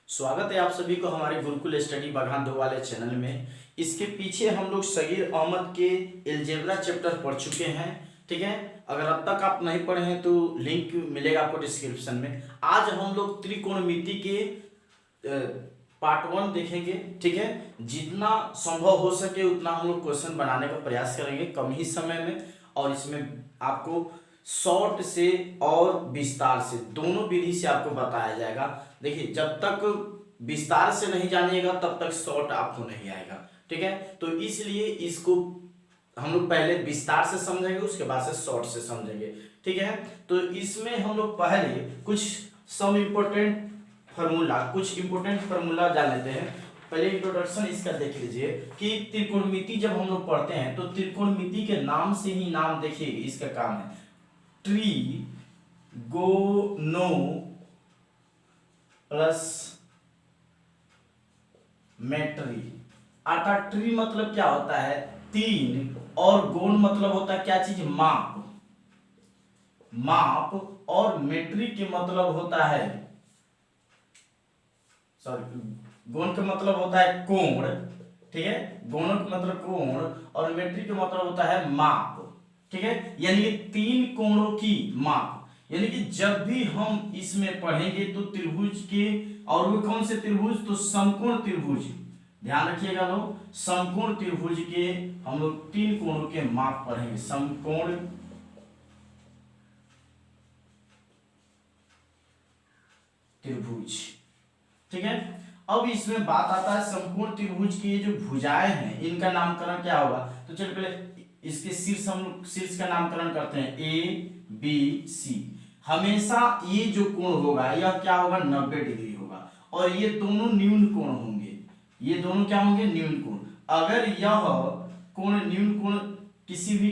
स्वागत है आप सभी को हमारे गुरुकुल स्टडी बघान दो वाले चैनल में। इसके पीछे हम लोग सगीर अहमद के एलजेब्रा चैप्टर पढ़ चुके हैं। ठीक है, अगर अब तक आप नहीं पढ़े हैं तो लिंक मिलेगा आपको डिस्क्रिप्शन में। आज हम लोग त्रिकोणमिति के पार्ट 1 देखेंगे। ठीक है, जितना संभव हो सके उतना हम लोग क्वेश्चन बनाने का प्रयास करेंगे कम ही समय में, और इसमें आपको शॉर्ट से और विस्तार से दोनों विधि से आपको बताया जाएगा। देखिए, जब तक विस्तार से नहीं जानिएगा तब तक शॉर्ट आपको नहीं आएगा। ठीक है, तो इसलिए इसको हम लोग पहले विस्तार से समझेंगे, उसके बाद से शॉर्ट से समझेंगे। ठीक है, तो इसमें हम लोग पहले कुछ सम इम्पोर्टेंट कुछ इंपोर्टेंट फार्मूला जान लेते हैं। पहले इंट्रोडक्शन इसका देख लीजिए कि त्रिकोणमिति जब हम लोग पढ़ते हैं तो त्रिकोणमिति के नाम से ही नाम देखिए इसका काम है ट्री गोनो प्लस मेट्री। अर्थात ट्री मतलब क्या होता है तीन, और गोन मतलब होता है क्या चीज, माप। माप और मेट्री के मतलब होता है, सॉरी, गोन का मतलब होता है कोण। ठीक है, गोन का मतलब कोण और मेट्रिक का मतलब होता है माप। ठीक है, यानी कि तीन कोणों की माप। यानी कि जब भी हम इसमें पढ़ेंगे तो त्रिभुज के, और वो कौन से त्रिभुज, तो समकोण त्रिभुज। ध्यान रखिएगा लोग, समकोण त्रिभुज के हम लोग तीन कोणों के माप पढ़ेंगे। समकोण त्रिभुज। ठीक है, अब इसमें बात आता है समकोण त्रिभुज की जो भुजाएं हैं इनका नामकरण क्या होगा। तो चलिए पहले इसके शीर्ष हम शीर्ष का नामकरण करते हैं ए बी सी। हमेशा ये जो कोण होगा यह क्या होगा, 90 डिग्री होगा, और ये दोनों न्यून कोण होंगे। ये दोनों क्या होंगे, न्यून कोण। अगर यह कोण न्यून कोण किसी भी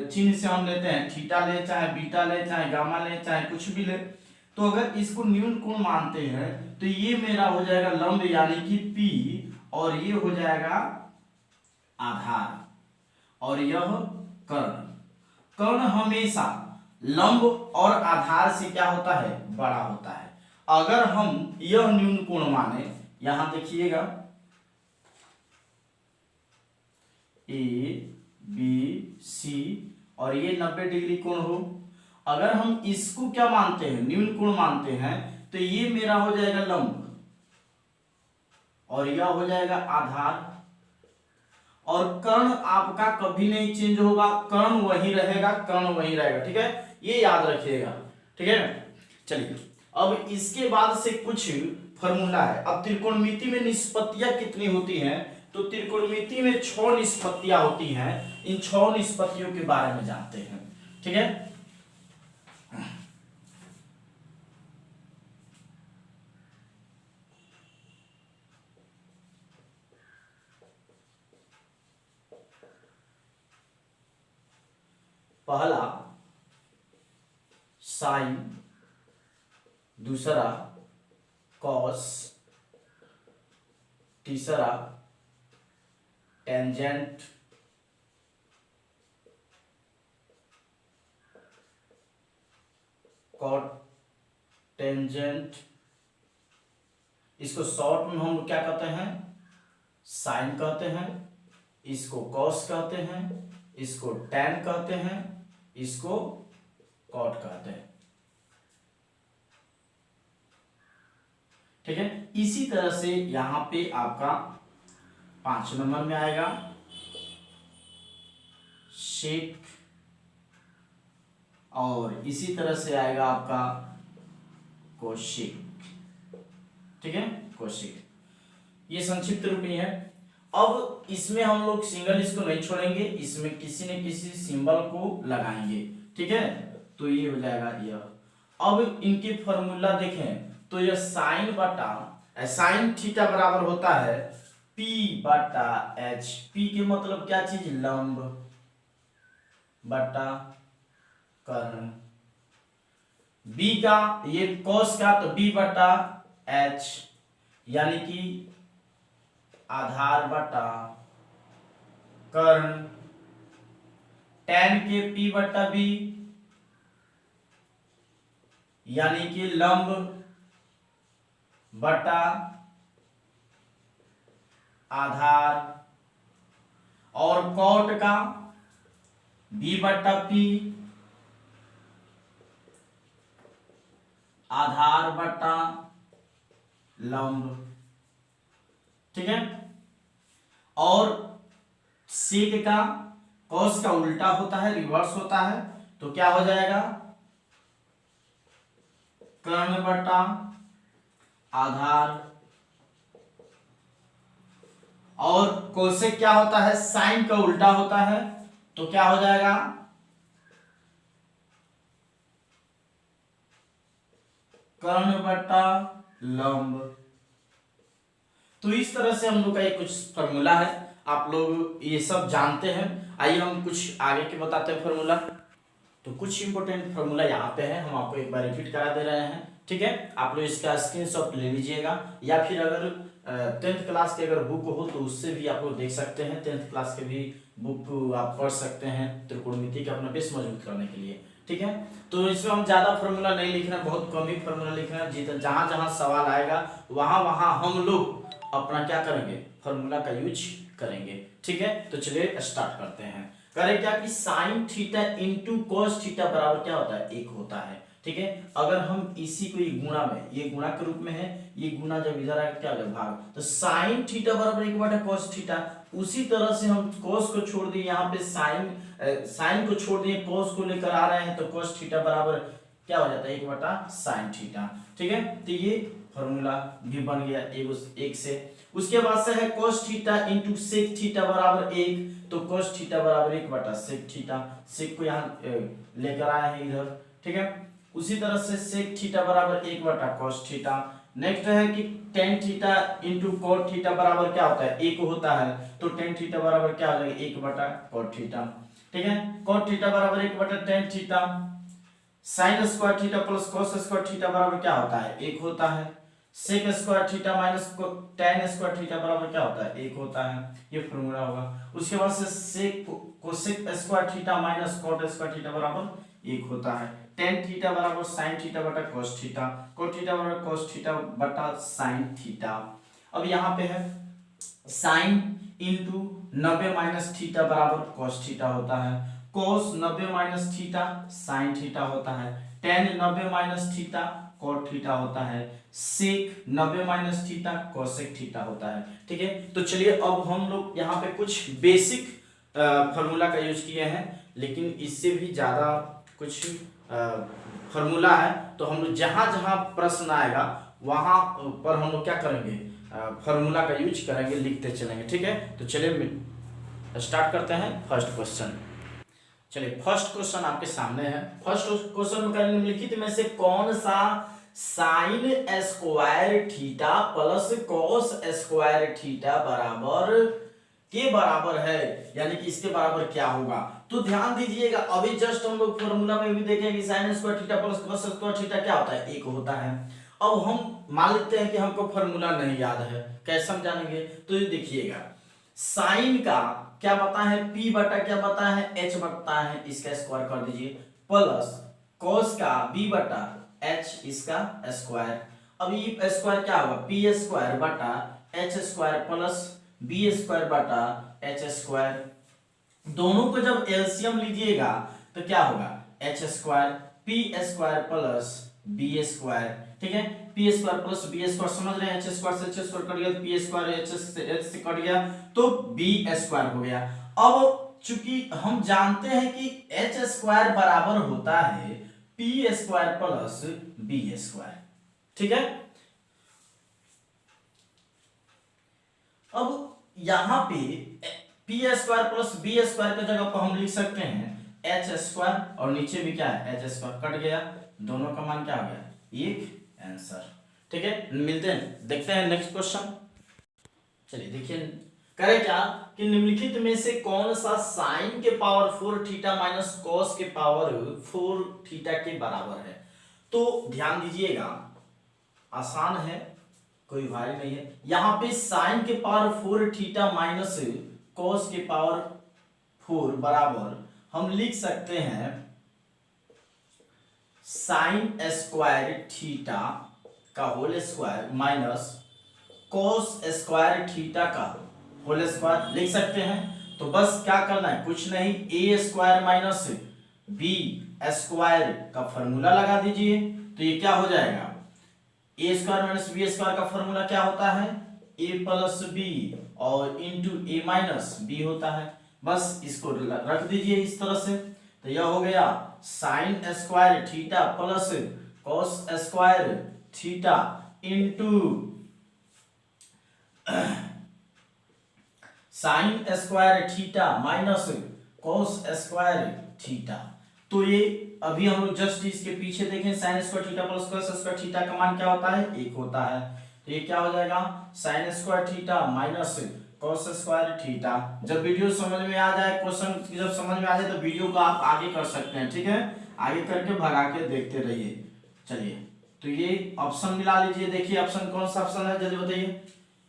चिन्ह से हम लेते हैं, थीटा ले चाहे बीटा ले चाहे गामा ले चाहे कुछ भी ले, तो अगर इसको न्यून कोण मानते हैं तो ये मेरा हो जाएगा लंब यानी कि P, और ये हो जाएगा आधार, और यह कर्ण। कर्ण हमेशा लंब और आधार से क्या होता है, बड़ा होता है। अगर हम यह न्यून कोण माने, यहां देखिएगा ए बी सी, और ये 90 डिग्री कोण हो, अगर हम इसको क्या मानते हैं, न्यून कोण मानते हैं, तो ये मेरा हो जाएगा लंब और यह हो जाएगा आधार। और कर्ण आपका कभी नहीं चेंज होगा, कर्ण वही रहेगा, कर्ण वही रहेगा। ठीक है, ये याद रखिएगा। ठीक है, चलिए अब इसके बाद से कुछ फॉर्मूला है। अब त्रिकोणमिति में निष्पत्तियां कितनी होती हैं, तो त्रिकोणमिति में 6 निष्पत्तियां होती हैं। इन 6 निष्पत्तियों के बारे में जानते हैं। ठीक है, पहला साइन, दूसरा कॉस, तीसरा टेंजेंट, कॉट टेंजेंट, इसको शॉर्ट में हम क्या कहते हैं, साइन कहते हैं, इसको कॉस कहते हैं, इसको टैन कहते हैं, इसको कॉट कहते हैं। ठीक है, इसी तरह से यहां पे आपका 5 नंबर में आएगा शेक, और इसी तरह से आएगा आपका कोशिक। ठीक है, कोशिक, ये संक्षिप्त रूप में है। अब इसमें हम लोग सिंगल इसको नहीं छोड़ेंगे, इसमें किसी न किसी सिंबल को लगाएंगे। ठीक है, तो ये हो जाएगा यह। अब इनके फॉर्मूला देखें तो यह साइन बटा साइन थीटा बराबर होता है P बटा H। P के मतलब क्या चीज, लंब बटा कर्ण। B का ये कॉस का, तो B बटा H, यानी कि आधार बटा कर्ण। टैन के P बटा B, यानी कि लंब बटा आधार और कॉट का बी बटा पी आधार बटा लंब, ठीक है। और सेक का कॉस का उल्टा होता है, रिवर्स होता है, तो क्या हो जाएगा कर्ण बटा आधार। और कोसेक क्या होता है, साइन का उल्टा होता है, तो क्या हो जाएगा कर्ण बटा लंब। तो इस तरह से हम लोग का ये कुछ फॉर्मूला है, आप लोग ये सब जानते हैं। आइए हम कुछ आगे के बताते हैं फॉर्मूला। तो कुछ इंपॉर्टेंट फॉर्मूला यहाँ पे है, हम आपको एक बार रिपीट करा दे रहे हैं, ठीक है। आप लोग इसका स्क्रीनशॉट ले लीजिएगा, या फिर अगर 10th क्लास के अगर बुक हो तो उससे भी आप लोग देख सकते हैं। 10th क्लास के भी बुक आप पढ़ सकते हैं त्रिकोणमिति का अपना बेस मजबूत करने के लिए, ठीक है। तो इसमें हम ज्यादा फॉर्मूला नहीं लिख रहे हैं, बहुत कम ही फॉर्मूला लिख रहे हैं। जहां जहां सवाल आएगा वहां वहां हम लोग अपना क्या करेंगे, फॉर्मूला का यूज करेंगे, ठीक है। तो चलिए स्टार्ट करते हैं। करें क्या कि sine theta into cos theta बराबर क्या होता है, एक होता है, ठीक है। अगर हम इसी को ये गुणा में, ये गुणा के रूप में है, ये गुणा जब इधर आएगा क्या हो जाएगा भाग, तो साइन थीटा बराबर एक बटा कॉस थीटा। उसी तरह से हम कॉस को छोड़ दिए, यहाँ पे साइन को छोड़ दिए, कॉस को लेकर आ रहे हैं, तो कॉस थीटा बराबर क्या हो जाता है एक बटा साइन थीटा, ठीक है। तो ये फॉर्मूला भी बन गया एक से। उसके बाद से है cos theta into sec theta बराबर एक, तो cos थीटा बराबर एक बटा सेक थीटा, सेक को यहाँ लेकर आए हैं इधर, ठीक है। उसी तरह से सेक थीटा बराबर एक बटा cos थीटा। नेक्स्ट है कि tan theta into cot theta बराबर क्या होता है, एक होता है, तो टेन थीटा बराबर क्या हो जाएगा एक बटा कॉट थीटा, ठीक है। कॉट थीटा बराबर एक बटा tan theta. Sine square theta plus cos square theta बराबर क्या होता है, एक होता है। Sec square theta minus tan square theta बराबर क्या होता है, एक होता है। ये फॉर्मूला होगा। उसके बाद से sec cosec square theta minus cot square theta बराबर एक होता है। टेन थीटा बराबर साइन थीटा बटा कॉस थीटा, कॉट थीटा बराबर कॉस थीटा बटा साइन थीटा। अब यहाँ पे है साइन इंटू 90 माइनस थीटा बराबर कॉस थीटा होता है, cos 90 minus theta sine theta होता है, tan 90 minus theta cot theta होता है, sec 90 minus theta cosec theta होता है, ठीक है। तो चलिए अब हम लोग यहाँ पे कुछ बेसिक फॉर्मूला का यूज किए हैं, लेकिन इससे भी ज्यादा कुछ फॉर्मूला है, तो हम लोग जहां जहां प्रश्न आएगा वहां पर हम लोग क्या करेंगे, फॉर्मूला का यूज करेंगे, लिखते चलेंगे, ठीक है। तो चलिए स्टार्ट करते हैं फर्स्ट क्वेश्चन। चलिए फर्स्ट क्वेश्चन आपके सामने है। फर्स्ट क्वेश्चन में निम्नलिखित में से कौन सा sign square theta plus cos square theta बराबर के बराबर है, यानी कि इसके बराबर क्या होगा। तो ध्यान दीजिएगा, अभी जस्ट हम लोग फॉर्मूला में भी देखें कि sign square theta plus cos square theta क्या होता है, एक होता है। अब हम मान लेते हैं कि हमको फॉर्मूला नहीं याद है, कैसे हम जानेंगे, तो ये देखिएगा साइन का क्या पता है, p बटा क्या पता है, h बता है, इसका स्क्वायर कर दीजिए, प्लस cos का b बटा h इसका स्क्वायर। अब ये स्क्वायर क्या होगा, p स्क्वायर बटा h square plus b square बटा h स्क्वायर। दोनों को जब एलसीएम लीजिएगा तो क्या होगा, h square p square plus b square, ठीक है। P square plus b square, समझ रहे हैं, एच स्क्वायर से एच स्क्वायर कट गया, पी स्क्वायर एच से कट गया, तो बी स्क्वायर हो गया। अब चूंकि हम जानते हैं कि एच स्क्वायर बराबर होता है p square plus b square, ठीक है। अब यहां पे p square plus b square की जगह पर हम लिख सकते हैं एच स्क्वायर, और नीचे भी क्या है एच स्क्वायर, कट गया, दोनों का मान क्या हो गया, एक आंसर, ठीक है। मिलते हैं, देखते हैं नेक्स्ट क्वेश्चन। चलिए देखिए करें क्या कि निम्नलिखित में से कौन सा साइन के पावर 4 थीटा माइनस कॉस के पावर 4 थीटा के बराबर है। तो ध्यान दीजिएगा, आसान है, कोई भारी नहीं है। यहां पे साइन के पावर 4 थीटा माइनस कॉस के पावर 4 बराबर हम लिख सकते हैं साइन स्क्वायर थीटा का whole square minus cos square theta का होल स्क्वायर लिख सकते हैं। तो बस क्या करना है, कुछ नहीं, ए स्क्वायर माइनस बी स्क्वायर का फॉर्मूला लगा दीजिए। तो ये क्या हो जाएगा, ए स्क्वायर माइनस बी स्क्वायर का फॉर्मूला क्या होता है, ए प्लस बी और इंटू ए माइनस बी होता है। बस इसको रख दीजिए इस तरह से। तो यह हो गया sign square theta plus cos square theta into sine square theta minus cos square theta. तो ये अभी हम लोग जस्ट इसके पीछे देखें, sign square theta plus cos square theta का मान क्या होता है, 1 होता है। तो ये क्या हो जाएगा, sign square theta minus cos square theta. जब वीडियो समझ में आ जाए, क्वेश्चन जब समझ में आ जाए तो वीडियो को आप आगे कर सकते हैं, ठीक है, आगे करके भगा के देखते रहिए। चलिए, तो ये ऑप्शन मिला लीजिए। देखिए ऑप्शन कौन सा ऑप्शन है, जल्दी बताइए।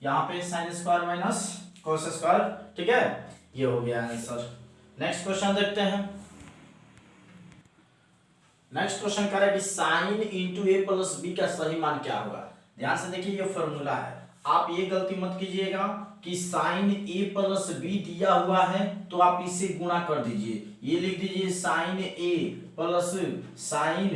यहाँ पे sine square minus cos square, ठीक है, ये हो गया आंसर। नेक्स्ट क्वेश्चन देखते हैं। नेक्स्ट क्वेश्चन कह रहा है कि साइन इंटू ए प्लस बी का सही मान क्या होगा। ध्यान से देखिए, ये फॉर्मूला है, आप ये गलती मत कीजिएगा कि साइन ए प्लस बी दिया हुआ है तो आप इससे गुणा कर दीजिए, ये लिख दीजिए साइन ए प्लस साइन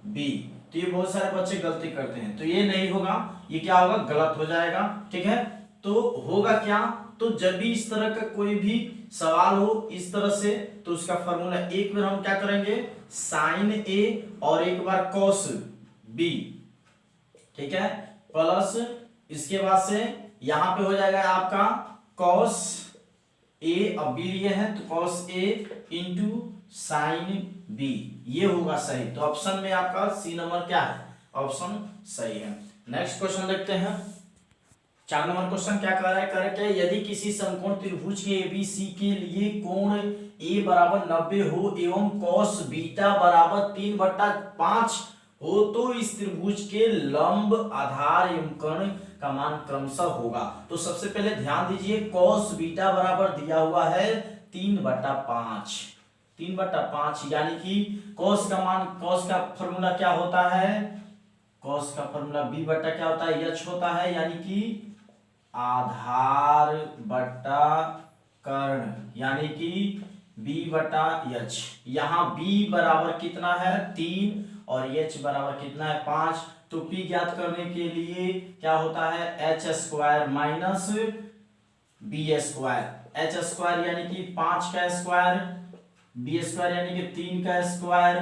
बी। तो ये बहुत सारे बच्चे गलती करते हैं, तो ये नहीं होगा, ये क्या होगा, गलत हो जाएगा, ठीक है। तो होगा क्या, तो जब भी इस तरह का कोई भी सवाल हो इस तरह से, तो उसका फॉर्मूला एक बार हम क्या करेंगे, साइन ए और एक बार कॉस बी, ठीक है, प्लस इसके बाद से यहां पे हो जाएगा आपका कॉस ए, अब बी लिए हैं तो cos A into sine B, ये होगा सही। तो ऑप्शन में आपका सी नंबर क्या है, ऑप्शन सही है। नेक्स्ट क्वेश्चन देखते हैं। 4 नंबर क्वेश्चन क्या कह रहा है, करेक्ट है, यदि किसी समकोण त्रिभुज के एबीसी के लिए कोण ए बराबर 90 हो एवं कॉस बीटा बराबर 3/5 हो तो इस त्रिभुज के लंब आधार एवं कर्ण का मान क्रमशः होगा। तो सबसे पहले ध्यान दीजिए, कॉस बीटा बराबर दिया हुआ है 3/5, 3/5 यानी कि कॉस का मान, कॉस का फॉर्मूला क्या होता है, कॉस का फॉर्मूला बी बटा क्या होता है, एच होता है, यानी कि आधार बटा कर्ण, यानी कि b बटा एच। यहाँ b बराबर कितना है 3 और h बराबर कितना है 5। तो p ज्ञात करने के लिए क्या होता है, h square minus b square, h square यानी कि 5 का स्क्वायर, बी स्क्वायर यानी कि 3 का स्क्वायर,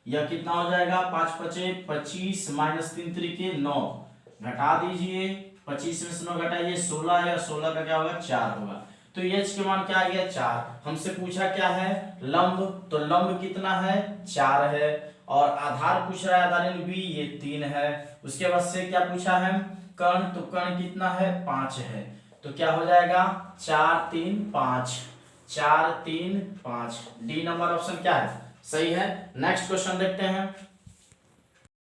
यह कितना हो जाएगा, 5 पचे 25 माइनस 3 त्रिके 9, घटा दीजिए, 25 में से 9 घटाइए 16 है, 16 का क्या होगा 4 होगा। तो h के मान क्या आ गया 4। हमसे पूछा क्या है, लंब, तो लंब कितना है 4 है, और आधार पूछ रहा है, आधार b, ये 3 है। उसके बाद से क्या पूछा है, कर्ण, तो कर्ण कितना है 5 है। तो क्या हो जाएगा 4 3 5, 4 3 5, डी नंबर ऑप्शन क्या है, सही है। नेक्स्ट क्वेश्चन देखते हैं।